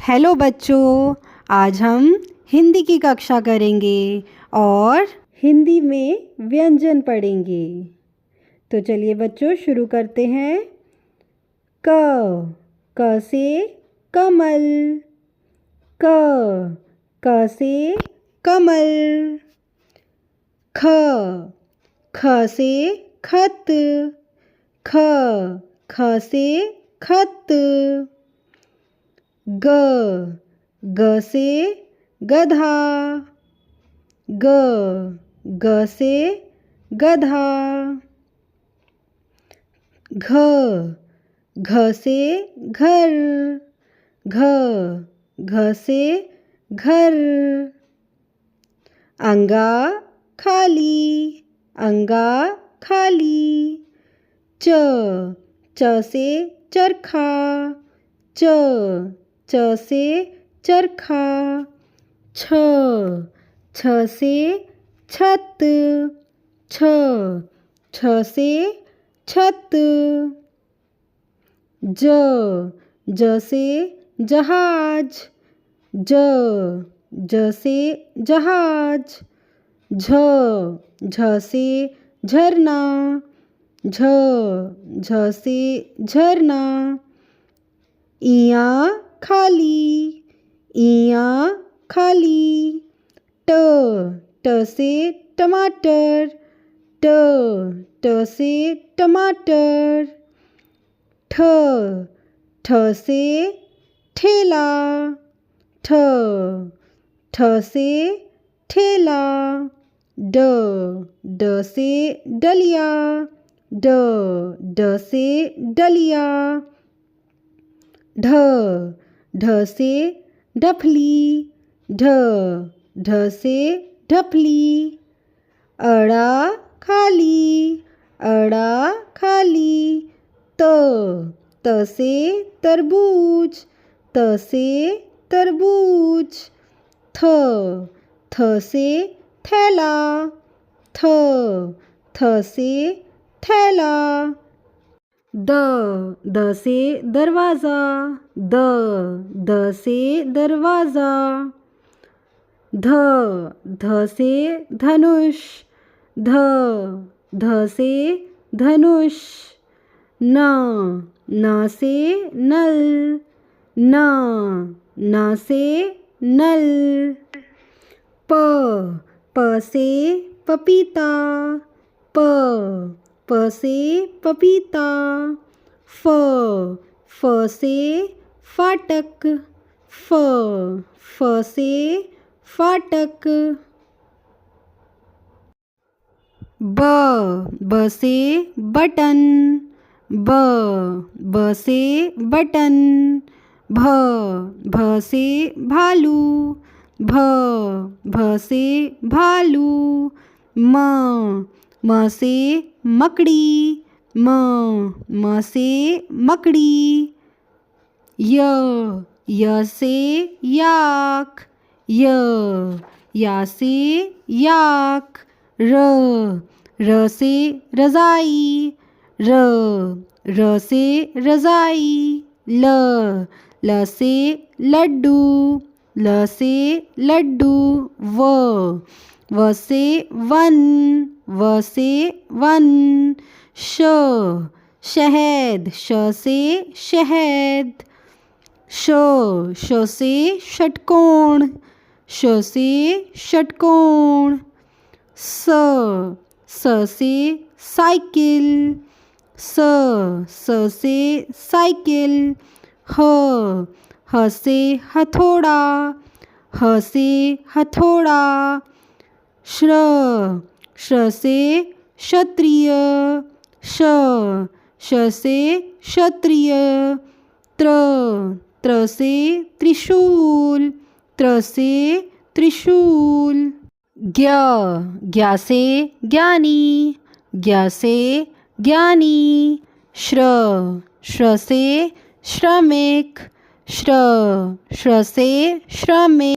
Hello बच्चों, आज हम हिंदी की कक्षा करेंगे और हिंदी में व्यंजन पढ़ेंगे। तो चलिए बच्चों शुरू करते हैं। क से कमल, क से कमल। ख से खत, ख से खत। ग से गधा, ग से गधा। घ से घर, घ से घर। अंगा खाली, अंगा खाली। च से चरखा, च से चरखा। छ से छत, छ से छत। ज से जहाज, ज से जहाज। झ से झरना, झ से झरना। इयाँ खाली, इयाँ खाली। ट से टमाटर, ट से टमाटर। ठ से ठेला, ठ से ठेला। ड से डलिया, ड से डलिया। ढ से ढपली, ढ से ढपली। अड़ा खाली, अड़ा खाली। त से तरबूज, त से तरबूज। थ से थैला, थ से थैला। द से दरवाज़ा, द से दरवाज़ा। ध से धनुष, ध से धनुष। न से नल, न से नल। प से पपीता, प से पपीता। फ से फाटक, फ से फाटक। ब से बटन, ब से बटन। भ से भालू, भ से भालू। म से मकड़ी, म से मकड़ी। य से याक, या से याक। र से रज़ाई, र से रज़ाई। ल से लड्डू, ल से लड्डू। व से वन, व से वन। शहद, श से शहद। श से षटकोण, श से षटकोण। स से साइकिल, स से साइकिल। ह से हथौड़ा, ह से हथौड़ा। श से क्षत्रिय, श से क्षत्रिय। त्र से त्रिशूल, त्र से त्रिशूल। ज्ञ से ज्ञानी, ज्ञ से ज्ञानी। श्र से श्रमिक, श्र से श्रमिक।